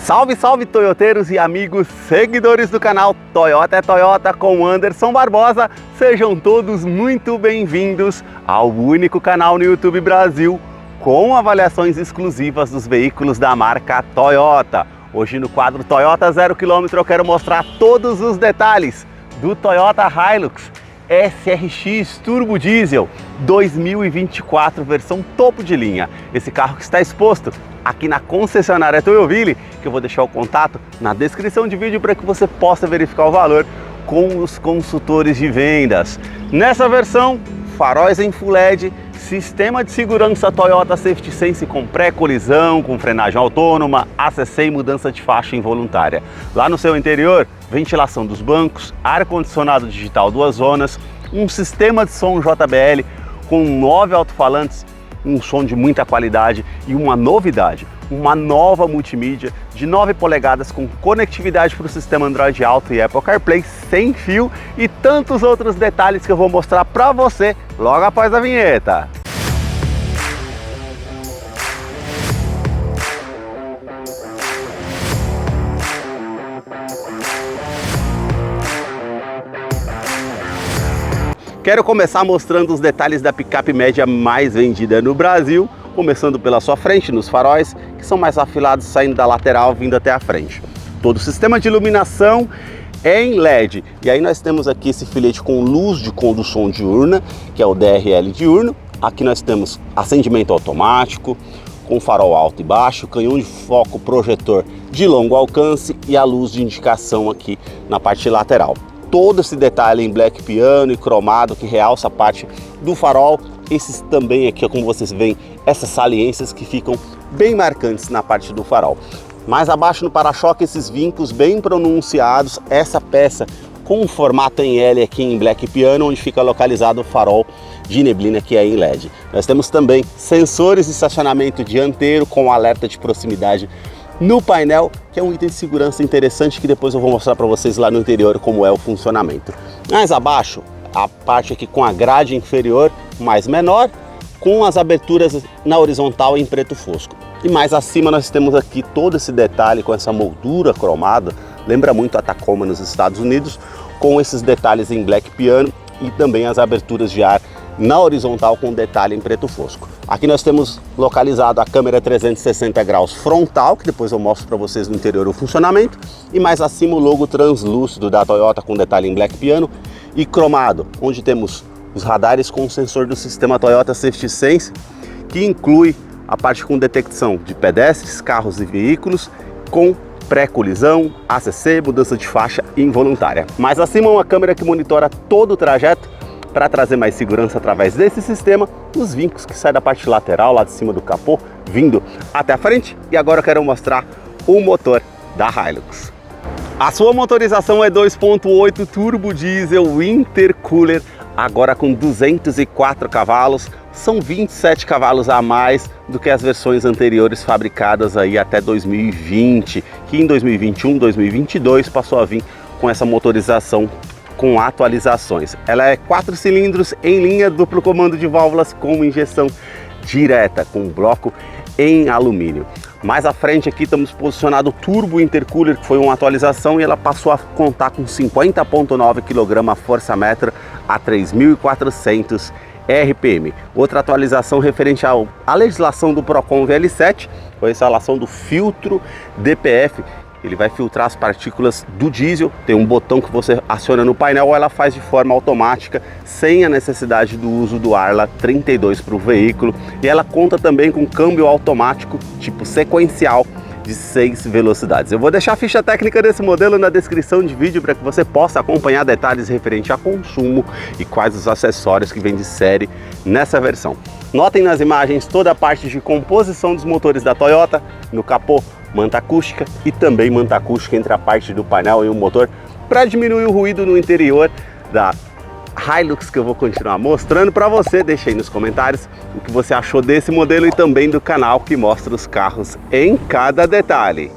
Salve, salve toyoteiros e amigos seguidores do canal Toyota é Toyota com Anderson Barbosa. Sejam todos muito bem-vindos ao único canal no YouTube Brasil com avaliações exclusivas dos veículos da marca Toyota. Hoje no quadro Toyota 0 km eu quero mostrar todos os detalhes do Toyota Hilux SRX Turbo Diesel 2024 versão topo de linha. Esse carro que está exposto aqui na concessionária Toyoville, que eu vou deixar o contato na descrição de vídeo para que você possa verificar o valor com os consultores de vendas. Nessa versão, faróis em Full LED, sistema de segurança Toyota Safety Sense com pré-colisão, com frenagem autônoma, ACC e mudança de faixa involuntária. Lá no seu interior, ventilação dos bancos, ar-condicionado digital 2 zonas, um sistema de som JBL com 9 alto-falantes, um som de muita qualidade e uma novidade, uma nova multimídia de 9 polegadas com conectividade para o sistema Android Auto e Apple CarPlay sem fio e tantos outros detalhes que eu vou mostrar para você logo após a vinheta. Quero começar mostrando os detalhes da picape média mais vendida no Brasil, começando pela sua frente, nos faróis, que são mais afilados saindo da lateral, vindo até a frente. Todo o sistema de iluminação é em LED. E aí nós temos aqui esse filete com luz de condução diurna, que é o DRL diurno. Aqui nós temos acendimento automático, com farol alto e baixo, canhão de foco projetor de longo alcance e a luz de indicação aqui na parte lateral. Todo esse detalhe em black piano e cromado que realça a parte do farol. Esses também aqui, como vocês veem, essas saliências que ficam bem marcantes na parte do farol. Mais abaixo no para-choque, esses vincos bem pronunciados, essa peça com um formato em L aqui em black piano, onde fica localizado o farol de neblina que é em LED. Nós temos também sensores de estacionamento dianteiro com alerta de proximidade no painel, que é um item de segurança interessante que depois eu vou mostrar para vocês lá no interior como é o funcionamento. Mais abaixo, a parte aqui com a grade inferior mais menor, com as aberturas na horizontal em preto fosco. E mais acima nós temos aqui todo esse detalhe com essa moldura cromada, lembra muito a Tacoma nos Estados Unidos, com esses detalhes em black piano e também as aberturas de ar na horizontal com detalhe em preto fosco. Aqui nós temos localizado a câmera 360 graus frontal, que depois eu mostro para vocês no interior o funcionamento, e mais acima o logo translúcido da Toyota com detalhe em black piano e cromado, onde temos os radares com o sensor do sistema Toyota Safety Sense, que inclui a parte com detecção de pedestres, carros e veículos, com pré-colisão, ACC, mudança de faixa involuntária. Mais acima uma câmera que monitora todo o trajeto, para trazer mais segurança através desse sistema, os vincos que saem da parte lateral, lá de cima do capô, vindo até a frente. E agora eu quero mostrar o motor da Hilux. A sua motorização é 2.8 turbo diesel intercooler, agora com 204 cavalos, são 27 cavalos a mais do que as versões anteriores fabricadas aí até 2020, que em 2021, 2022 passou a vir com essa motorização com atualizações. Ela é 4 cilindros em linha, duplo comando de válvulas com injeção direta, com bloco em alumínio. Mais à frente aqui estamos posicionado o turbo intercooler, que foi uma atualização e ela passou a contar com 50,9 kg força-metro a 3.400 RPM. Outra atualização referente à legislação do Procon VL7 foi a instalação do filtro DPF. Ele vai filtrar as partículas do diesel, tem um botão que você aciona no painel ou ela faz de forma automática, sem a necessidade do uso do Arla 32 para o veículo. E ela conta também com câmbio automático tipo sequencial de 6 velocidades. Eu vou deixar a ficha técnica desse modelo na descrição de vídeo para que você possa acompanhar detalhes referentes a consumo e quais os acessórios que vem de série nessa versão. Notem nas imagens toda a parte de composição dos motores da Toyota, no capô, manta acústica e também manta acústica entre a parte do painel e o motor para diminuir o ruído no interior da Hilux, que eu vou continuar mostrando para você. Deixa aí nos comentários o que você achou desse modelo e também do canal que mostra os carros em cada detalhe.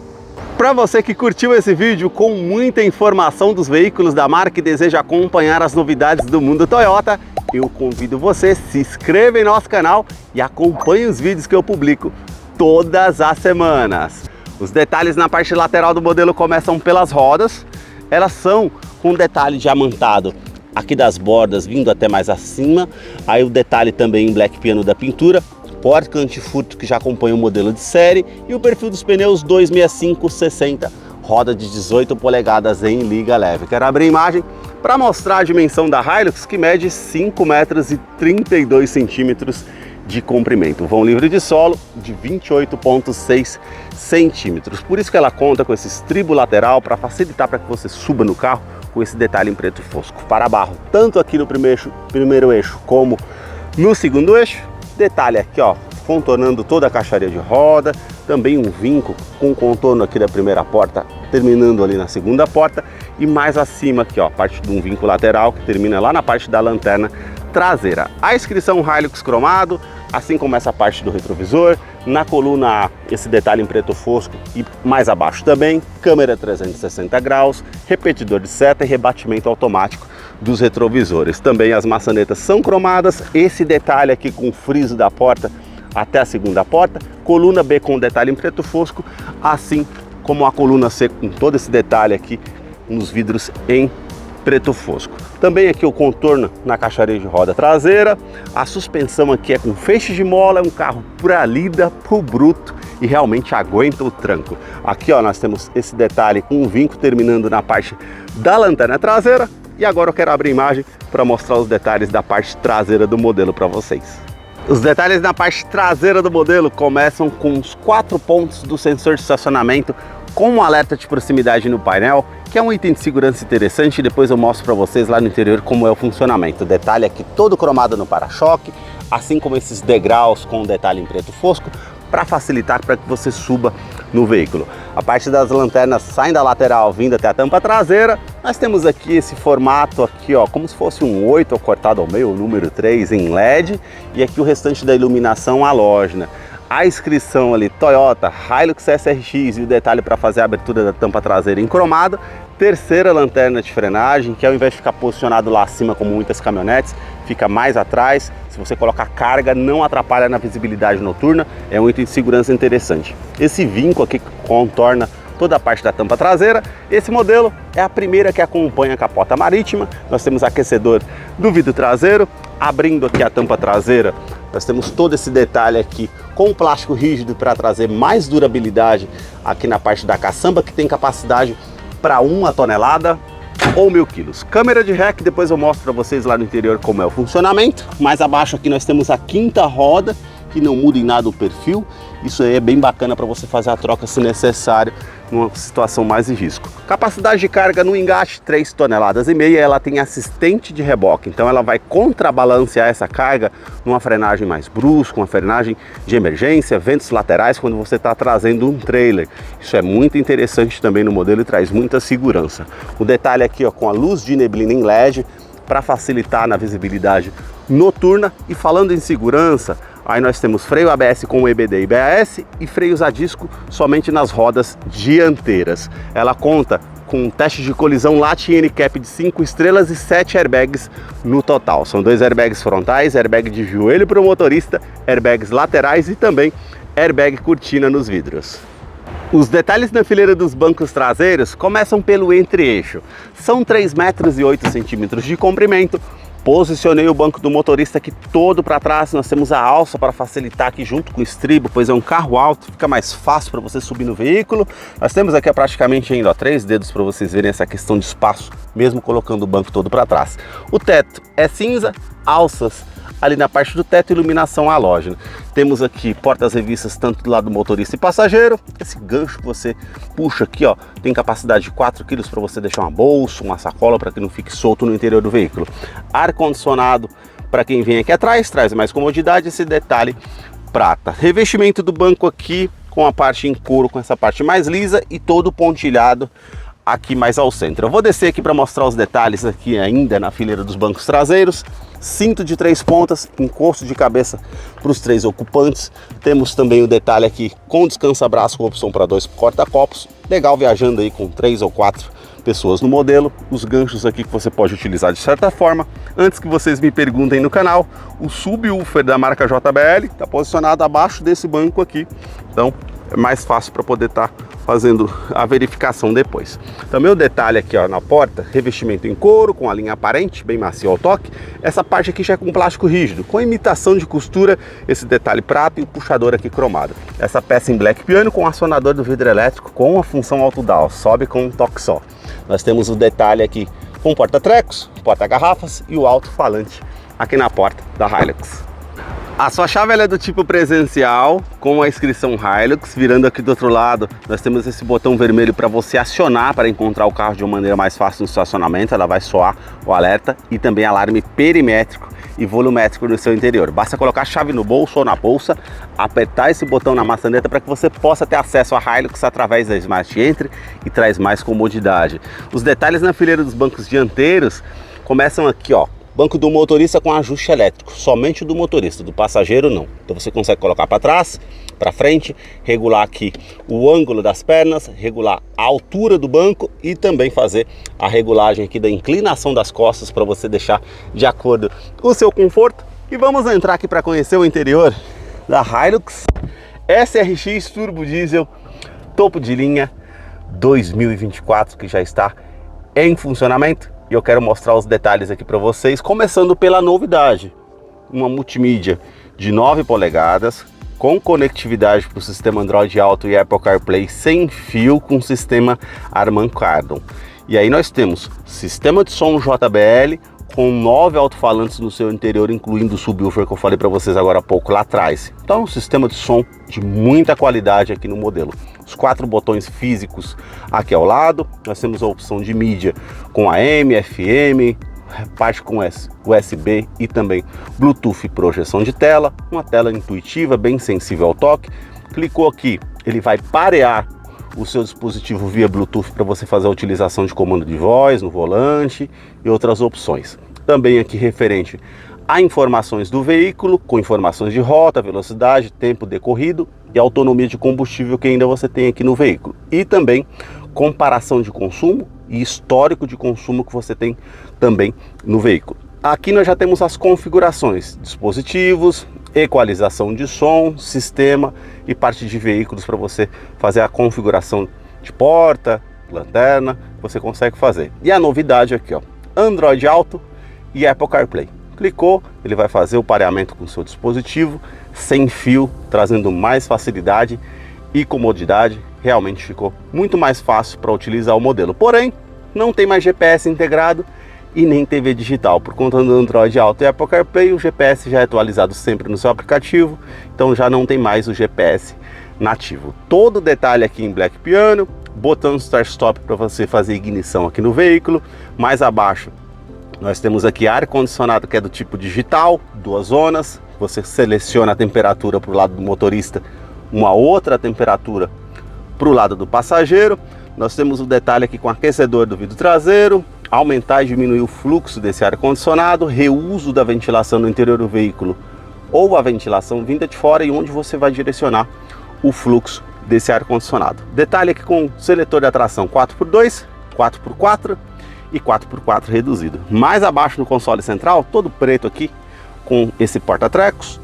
Para você que curtiu esse vídeo com muita informação dos veículos da marca e deseja acompanhar as novidades do mundo Toyota, eu convido você a se inscrever em nosso canal e acompanhe os vídeos que eu publico todas as semanas. Os detalhes na parte lateral do modelo começam pelas rodas. Elas são com detalhe diamantado aqui das bordas vindo até mais acima. Aí o detalhe também em black piano da pintura, porca antifurto que já acompanha o modelo de série e o perfil dos pneus 265/60, roda de 18 polegadas em liga leve. Quero abrir a imagem para mostrar a dimensão da Hilux, que mede 5 metros e 32 centímetros de comprimento, vão livre de solo de 28,6 centímetros. Por isso que ela conta com esse estribo lateral para facilitar para que você suba no carro com esse detalhe em preto fosco. Para-barro tanto aqui no primeiro eixo como no segundo eixo. Detalhe aqui, ó, contornando toda a caixaria de roda. Também um vinco com contorno aqui da primeira porta, terminando ali na segunda porta. E mais acima aqui, ó, parte de um vinco lateral que termina lá na parte da lanterna traseira. A inscrição Hilux cromado, assim como essa parte do retrovisor. Na coluna A, esse detalhe em preto fosco e mais abaixo também, câmera 360 graus, repetidor de seta e rebatimento automático dos retrovisores. Também as maçanetas são cromadas, esse detalhe aqui com o friso da porta até a segunda porta, coluna B com detalhe em preto fosco, assim como a coluna C com todo esse detalhe aqui nos vidros em preto fosco. Também aqui o contorno na caixaria de roda traseira. A suspensão aqui é com feixes de mola, é um carro pra lida, pro bruto e realmente aguenta o tranco. Aqui, ó, nós temos esse detalhe com um vinco terminando na parte da lanterna traseira. E agora eu quero abrir a imagem para mostrar os detalhes da parte traseira do modelo para vocês. Os detalhes na parte traseira do modelo começam com os 4 pontos do sensor de estacionamento com um alerta de proximidade no painel, que é um item de segurança interessante. Depois eu mostro para vocês lá no interior como é o funcionamento. O detalhe aqui todo cromado no para-choque, assim como esses degraus com detalhe em preto fosco, para facilitar para que você suba no veículo. A parte das lanternas saem da lateral vindo até a tampa traseira. Nós temos aqui esse formato aqui, ó, como se fosse um 8 cortado ao meio, o número 3 em LED, e aqui o restante da iluminação halógena. A inscrição ali Toyota Hilux SRX e o detalhe para fazer a abertura da tampa traseira em cromado. Terceira lanterna de frenagem, que ao invés de ficar posicionado lá acima como muitas caminhonetes, fica mais atrás. Se você colocar carga, não atrapalha na visibilidade noturna, é um item de segurança interessante. Esse vinco aqui contorna toda a parte da tampa traseira. Esse modelo é a primeira que acompanha a capota marítima. Nós temos aquecedor do vidro traseiro. Abrindo aqui a tampa traseira, nós temos todo esse detalhe aqui com plástico rígido para trazer mais durabilidade aqui na parte da caçamba, que tem capacidade para 1 tonelada ou 1000 quilos. Câmera de ré, que depois eu mostro para vocês lá no interior como é o funcionamento. Mais abaixo aqui nós temos a quinta roda, que não muda em nada o perfil. Isso aí é bem bacana para você fazer a troca se necessário, numa situação mais de risco. Capacidade de carga no engate 3,5 toneladas. Ela tem assistente de reboque, então ela vai contrabalancear essa carga numa frenagem mais brusca, uma frenagem de emergência, ventos laterais quando você está trazendo um trailer. Isso é muito interessante também no modelo e traz muita segurança. O detalhe aqui, ó, com a luz de neblina em LED para facilitar na visibilidade noturna. E falando em segurança, aí nós temos freio ABS com EBD e BAS e freios a disco somente nas rodas dianteiras. Ela conta com um teste de colisão LAT NCAP de 5 estrelas e 7 airbags no total. São 2 airbags frontais, airbag de joelho para o motorista, airbags laterais e também airbag cortina nos vidros. Os detalhes na fileira dos bancos traseiros começam pelo entre-eixo. São 3,8 metros de comprimento. Posicionei o banco do motorista aqui todo para trás. Nós temos a alça para facilitar aqui junto com o estribo, pois é um carro alto, fica mais fácil para você subir no veículo. Nós temos aqui praticamente ainda 3 dedos para vocês verem essa questão de espaço, mesmo colocando o banco todo para trás. O teto é cinza, alças ali na parte do teto, iluminação halógena. Temos aqui portas revistas tanto do lado do motorista e passageiro. Esse gancho que você puxa aqui, ó, tem capacidade de 4 kg para você deixar uma bolsa, uma sacola para que não fique solto no interior do veículo. Ar-condicionado para quem vem aqui atrás, traz mais comodidade, esse detalhe prata. Revestimento do banco aqui com a parte em couro, com essa parte mais lisa e todo pontilhado aqui mais ao centro. Eu vou descer aqui para mostrar os detalhes aqui ainda na fileira dos bancos traseiros. Cinto de 3 pontas, encosto de cabeça para os 3 ocupantes. Temos também o detalhe aqui com descansa-braço com opção para 2 porta-copos. Legal viajando aí com 3 ou 4 pessoas no modelo. Os ganchos aqui que você pode utilizar de certa forma. Antes que vocês me perguntem no canal, o subwoofer da marca JBL está posicionado abaixo desse banco aqui. Então é mais fácil para poder estar fazendo a verificação depois. Também o detalhe aqui, ó, na porta, revestimento em couro, com a linha aparente, bem macio ao toque. Essa parte aqui já é com plástico rígido, com imitação de costura, esse detalhe prata e o puxador aqui cromado. Essa peça em black piano com acionador do vidro elétrico com a função auto-down, sobe com um toque só. Nós temos o detalhe aqui com porta-trecos, porta-garrafas e o alto-falante aqui na porta da Hilux. A sua chave ela é do tipo presencial, com a inscrição Hilux. Virando aqui do outro lado, nós temos esse botão vermelho para você acionar para encontrar o carro de uma maneira mais fácil no estacionamento. Ela vai soar o alerta e também alarme perimétrico e volumétrico no seu interior. Basta colocar a chave no bolso ou na bolsa, apertar esse botão na maçaneta para que você possa ter acesso à Hilux através da Smart Entry e traz mais comodidade. Os detalhes na fileira dos bancos dianteiros começam aqui, ó. Banco do motorista com ajuste elétrico, somente o do motorista, do passageiro não. Então você consegue colocar para trás, para frente, regular aqui o ângulo das pernas, regular a altura do banco e também fazer a regulagem aqui da inclinação das costas para você deixar de acordo com o seu conforto. E vamos entrar aqui para conhecer o interior da Hilux SRX Turbo Diesel, topo de linha 2024, que já está em funcionamento. E eu quero mostrar os detalhes aqui para vocês, começando pela novidade. Uma multimídia de 9 polegadas, com conectividade para o sistema Android Auto e Apple CarPlay sem fio, com sistema Harman Kardon. E aí nós temos sistema de som JBL, com 9 alto-falantes no seu interior, incluindo o subwoofer que eu falei para vocês agora há pouco lá atrás. Então, um sistema de som de muita qualidade aqui no modelo. Os 4 botões físicos aqui ao lado. Nós temos a opção de mídia com AM, FM, parte com USB e também Bluetooth e projeção de tela. Uma tela intuitiva, bem sensível ao toque. Clicou aqui, ele vai parear o seu dispositivo via Bluetooth para você fazer a utilização de comando de voz no volante e outras opções. Também aqui referente a informações do veículo, com informações de rota, velocidade, tempo decorrido e autonomia de combustível que ainda você tem aqui no veículo. E também comparação de consumo e histórico de consumo que você tem também no veículo. Aqui nós já temos as configurações, dispositivos, equalização de som, sistema e parte de veículos para você fazer a configuração de porta, lanterna, você consegue fazer. E a novidade aqui, ó, Android Auto e Apple CarPlay. Clicou, ele vai fazer o pareamento com o seu dispositivo sem fio, trazendo mais facilidade e comodidade. Realmente ficou muito mais fácil para utilizar o modelo. Porém, não tem mais GPS integrado e nem TV digital. Por conta do Android Auto e Apple CarPlay, o GPS já é atualizado sempre no seu aplicativo, então já não tem mais o GPS nativo. Todo detalhe aqui em black piano, botão start-stop para você fazer ignição aqui no veículo. Mais abaixo nós temos aqui ar-condicionado, que é do tipo digital, 2 zonas. Você seleciona a temperatura para o lado do motorista, uma outra temperatura para o lado do passageiro. Nós temos o detalhe aqui com aquecedor do vidro traseiro, aumentar e diminuir o fluxo desse ar-condicionado, reuso da ventilação no interior do veículo ou a ventilação vinda de fora e onde você vai direcionar o fluxo desse ar-condicionado. Detalhe aqui com seletor de atração 4x2, 4x4 e 4x4 reduzido. Mais abaixo no console central, todo preto aqui, com esse porta-trecos,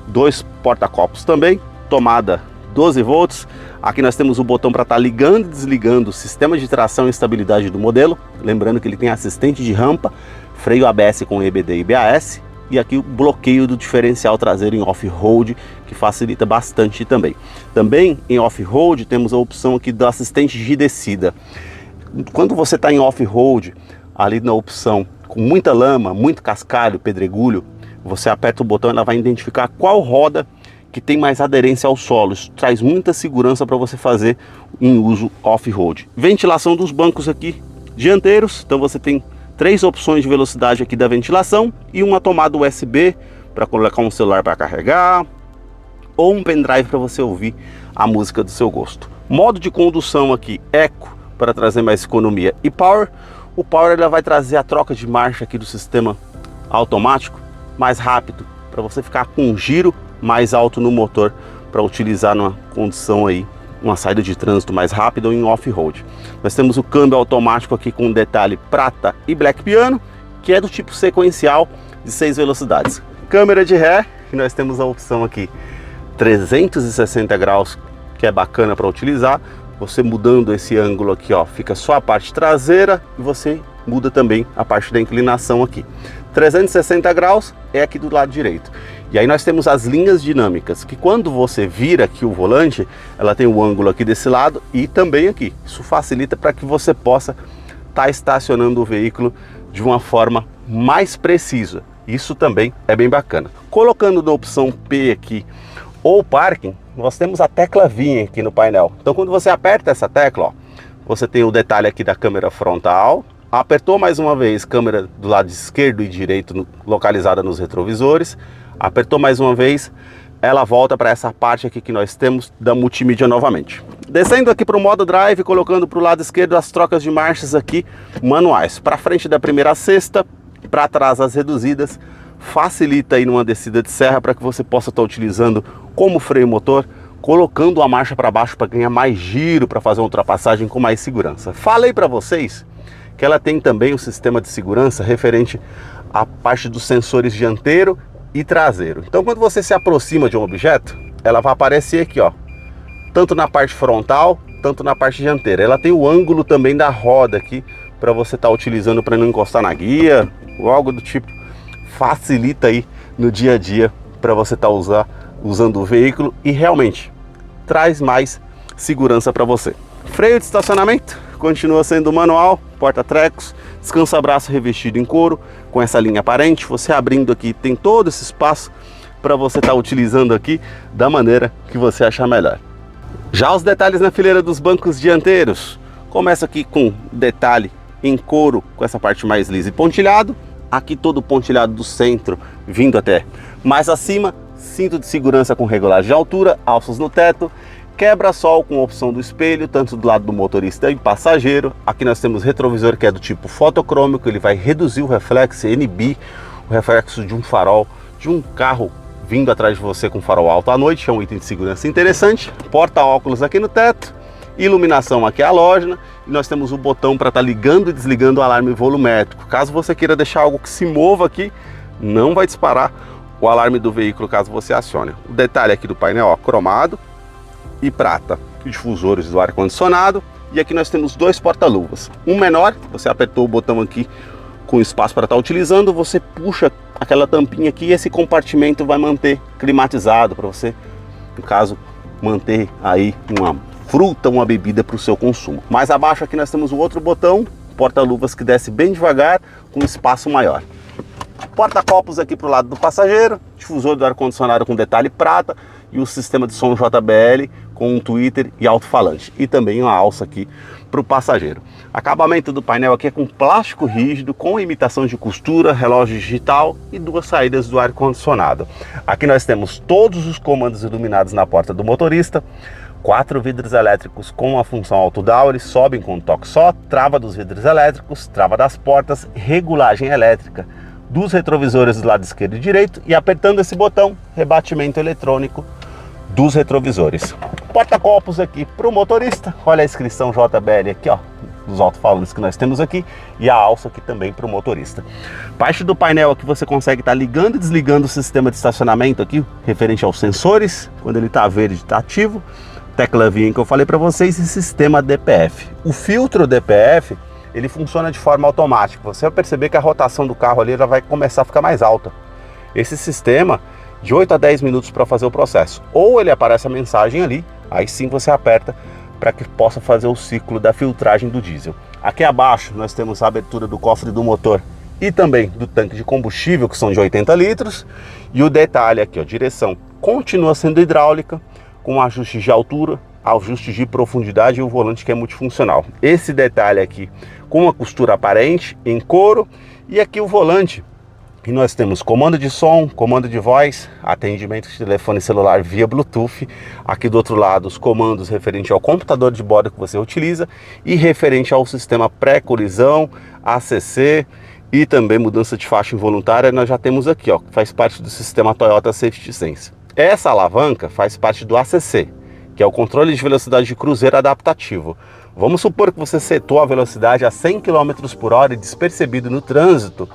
2 porta-copos também, tomada 12 volts. Aqui nós temos o botão para estar ligando e desligando o sistema de tração e estabilidade do modelo. Lembrando que ele tem assistente de rampa, freio ABS com EBD e BAS. E aqui o bloqueio do diferencial traseiro em off-road, que facilita bastante também. Também em off-road temos a opção aqui do assistente de descida. Quando você está em off-road, ali na opção com muita lama, muito cascalho, pedregulho, você aperta o botão e ela vai identificar qual roda que tem mais aderência ao solo. Isso traz muita segurança para você fazer em uso off-road. Ventilação dos bancos aqui dianteiros, então você tem 3 opções de velocidade aqui da ventilação e uma tomada USB para colocar um celular para carregar ou um pendrive para você ouvir a música do seu gosto. Modo de condução aqui, Eco, para trazer mais economia, e Power. O Power ela vai trazer a troca de marcha aqui do sistema automático mais rápido, para você ficar com um giro mais alto no motor, para utilizar numa condição aí, uma saída de trânsito mais rápida ou em off-road. Nós temos o câmbio automático aqui com detalhe prata e black piano, que é do tipo sequencial de 6 velocidades. Câmera de ré, que nós temos a opção aqui 360 graus que é bacana para utilizar. Você mudando esse ângulo aqui, ó, fica só a parte traseira e você muda também a parte da inclinação aqui. 360 graus é aqui do lado direito. E aí nós temos as linhas dinâmicas, que quando você vira aqui o volante, ela tem o ângulo aqui desse lado e também aqui. Isso facilita para que você possa estar estacionando o veículo de uma forma mais precisa. Isso também é bem bacana. Colocando na opção P aqui, ou parking, nós temos a tecla VIN aqui no painel. Então quando você aperta essa tecla, ó, você tem o detalhe aqui da câmera frontal. Apertou mais uma vez, câmera do lado esquerdo e direito localizada nos retrovisores. Apertou mais uma vez, ela volta para essa parte aqui que nós temos da multimídia novamente. Descendo aqui para o modo drive, colocando para o lado esquerdo as trocas de marchas aqui manuais. Para frente da primeira a sexta, para trás as reduzidas. Facilita aí numa descida de serra para que você possa estar utilizando como freio motor, colocando a marcha para baixo para ganhar mais giro, para fazer uma ultrapassagem com mais segurança. Falei para vocês que ela tem também um sistema de segurança referente à parte dos sensores dianteiro e traseiro. Então quando você se aproxima de um objeto, ela vai aparecer aqui, ó, tanto na parte frontal, tanto na parte dianteira. Ela tem o ângulo também da roda aqui, para você estar utilizando para não encostar na guia, ou algo do tipo. Facilita aí no dia a dia para você estar usando o veículo e realmente traz mais segurança para você. Freio de estacionamento continua sendo manual, porta-trecos, descansa-braço revestido em couro, com essa linha aparente. Você abrindo aqui tem todo esse espaço para você estar utilizando aqui da maneira que você achar melhor. Já os detalhes na fileira dos bancos dianteiros, começa aqui com detalhe em couro, com essa parte mais lisa e pontilhado. Aqui todo pontilhado do centro, vindo até mais acima, cinto de segurança com regulagem de altura, alças no teto, quebra-sol com opção do espelho, tanto do lado do motorista e passageiro. Aqui nós temos retrovisor que é do tipo fotocrômico, ele vai reduzir o reflexo, inibir o reflexo de um farol, de um carro vindo atrás de você com farol alto à noite, é um item de segurança interessante. Porta-óculos aqui no teto, iluminação aqui halógena, e nós temos o botão para estar ligando e desligando o alarme volumétrico. Caso você queira deixar algo que se mova aqui, não vai disparar o alarme do veículo caso você acione. O detalhe aqui do painel, ó, cromado e prata, difusores do ar-condicionado, e aqui nós temos dois porta-luvas. Um menor, você apertou o botão aqui com espaço para estar utilizando, você puxa aquela tampinha aqui e esse compartimento vai manter climatizado para você, no caso, manter aí uma fruta, uma bebida para o seu consumo. Mais abaixo aqui nós temos o outro botão, porta-luvas que desce bem devagar, com espaço maior. Porta-copos aqui para o lado do passageiro, difusor do ar-condicionado com detalhe prata e o sistema de som JBL com um tweeter e alto-falante. E também uma alça aqui para o passageiro. Acabamento do painel aqui é com plástico rígido, com imitação de costura, relógio digital e duas saídas do ar-condicionado. Aqui nós temos todos os comandos iluminados na porta do motorista, 4 vidros elétricos com a função auto-down, eles sobem com um toque só, trava dos vidros elétricos, trava das portas, regulagem elétrica dos retrovisores do lado esquerdo e direito e apertando esse botão, rebatimento eletrônico dos retrovisores. Porta-copos aqui para o motorista, olha a inscrição JBL aqui, ó, dos alto-falantes que nós temos aqui e a alça aqui também para o motorista. Parte do painel aqui você consegue estar ligando e desligando o sistema de estacionamento aqui, referente aos sensores, quando ele está verde está ativo, tecla VIN que eu falei para vocês e sistema DPF. O filtro DPF, ele funciona de forma automática, você vai perceber que a rotação do carro ali já vai começar a ficar mais alta. Esse sistema, de 8 a 10 minutos para fazer o processo, ou ele aparece a mensagem ali, aí sim você aperta para que possa fazer o ciclo da filtragem do diesel. Aqui abaixo nós temos a abertura do cofre do motor e também do tanque de combustível, que são de 80 litros, e o detalhe aqui, ó, direção continua sendo hidráulica, com ajustes de altura, ajustes de profundidade e o volante que é multifuncional. Esse detalhe aqui com uma costura aparente em couro, e aqui o volante, e nós temos comando de som, comando de voz, atendimento de telefone celular via Bluetooth. Aqui do outro lado os comandos referente ao computador de bordo que você utiliza e referente ao sistema pré-colisão, ACC e também mudança de faixa involuntária. Nós já temos aqui, ó, que faz parte do sistema Toyota Safety Sense. Essa alavanca faz parte do ACC, que é o controle de velocidade de cruzeiro adaptativo. Vamos supor que você setou a velocidade a 100 km por hora e despercebido no trânsito,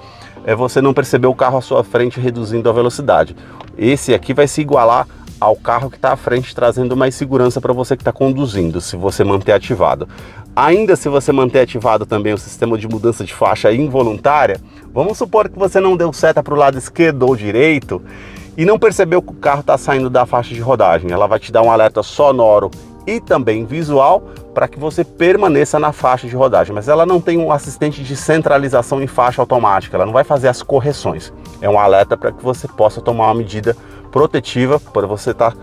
você não percebeu o carro à sua frente reduzindo a velocidade. Esse aqui vai se igualar ao carro que está à frente, trazendo mais segurança para você que está conduzindo, se você manter ativado. Ainda se você manter ativado também o sistema de mudança de faixa involuntária, vamos supor que você não deu seta para o lado esquerdo ou direito e não percebeu que o carro está saindo da faixa de rodagem. Ela vai te dar um alerta sonoro e também visual para que você permaneça na faixa de rodagem, mas ela não tem um assistente de centralização em faixa automática, ela não vai fazer as correções. É um alerta para que você possa tomar uma medida protetiva para você estar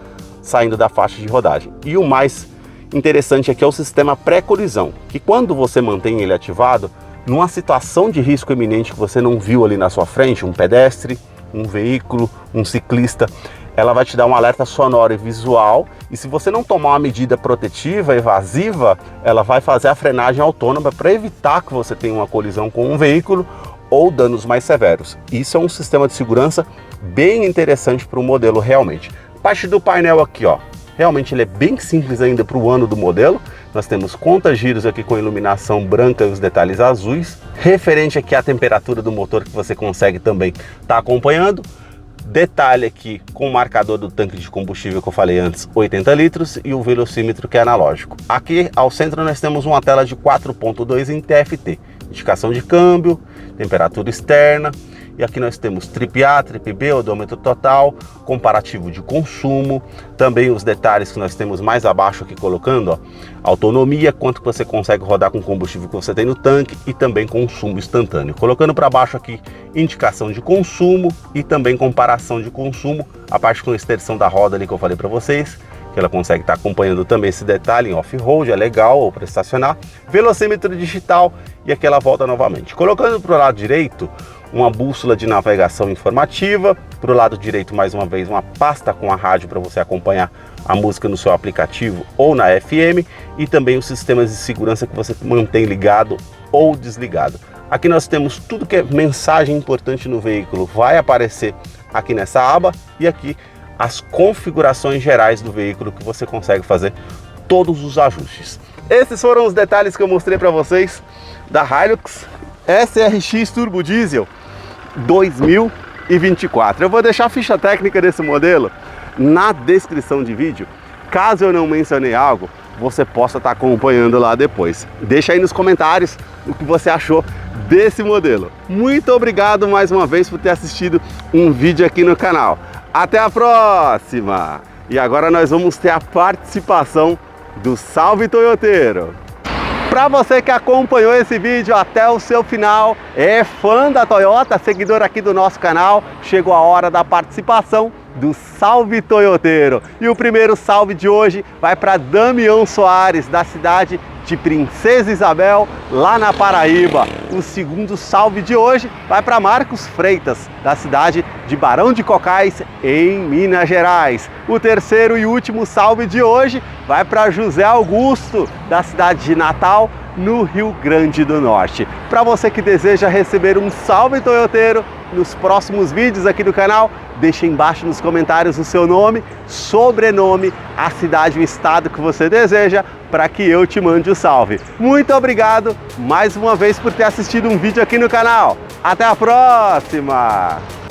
saindo da faixa de rodagem. E o mais interessante aqui é o sistema pré-colisão, que quando você mantém ele ativado, numa situação de risco iminente que você não viu ali na sua frente, um pedestre, um veículo, um ciclista, ela vai te dar um alerta sonoro e visual, e se você não tomar uma medida protetiva, evasiva, ela vai fazer a frenagem autônoma para evitar que você tenha uma colisão com um veículo ou danos mais severos. Isso é um sistema de segurança bem interessante para o modelo realmente. Parte do painel aqui, ó, realmente ele é bem simples ainda para o ano do modelo. Nós temos conta-giros aqui com iluminação branca e os detalhes azuis. Referente aqui à temperatura do motor que você consegue também estar acompanhando. Detalhe aqui com o marcador do tanque de combustível que eu falei antes, 80 litros, e o velocímetro que é analógico. Aqui ao centro nós temos uma tela de 4.2 em TFT, indicação de câmbio, temperatura externa, e aqui nós temos trip A, trip B, odômetro total, comparativo de consumo, também os detalhes que nós temos mais abaixo aqui colocando, ó, autonomia, quanto você consegue rodar com o combustível que você tem no tanque e também consumo instantâneo. Colocando para baixo aqui, indicação de consumo e também comparação de consumo, a parte com extensão da roda ali que eu falei para vocês, que ela consegue estar acompanhando também esse detalhe em off-road, é legal, ou para estacionar, velocímetro digital e aquela volta novamente. Colocando para o lado direito, uma bússola de navegação informativa, para o lado direito mais uma vez uma pasta com a rádio para você acompanhar a música no seu aplicativo ou na FM, e também os sistemas de segurança que você mantém ligado ou desligado. Aqui nós temos tudo que é mensagem importante no veículo, vai aparecer aqui nessa aba, e aqui as configurações gerais do veículo que você consegue fazer todos os ajustes. Esses foram os detalhes que eu mostrei para vocês da Hilux SRX Turbo Diesel 2024. Eu vou deixar a ficha técnica desse modelo na descrição de vídeo. Caso eu não mencionei algo, você possa estar acompanhando lá depois. Deixa aí nos comentários o que você achou desse modelo. Muito obrigado mais uma vez por ter assistido um vídeo aqui no canal. Até a próxima! E agora nós vamos ter a participação do Salve Toyoteiro. Para você que acompanhou esse vídeo até o seu final, é fã da Toyota, seguidor aqui do nosso canal, chegou a hora da participação do Salve Toyoteiro. E o primeiro salve de hoje vai para Damião Soares, da cidade de Princesa Isabel, lá na Paraíba. O segundo salve de hoje vai para Marcos Freitas, da cidade de Barão de Cocais, em Minas Gerais. O terceiro e último salve de hoje vai para José Augusto, da cidade de Natal, no Rio Grande do Norte. Para você que deseja receber um salve toyoteiro nos próximos vídeos aqui do canal, deixe embaixo nos comentários o seu nome, sobrenome, a cidade e o estado que você deseja, para que eu te mande o salve. Muito obrigado mais uma vez por ter assistido um vídeo aqui no canal. Até a próxima!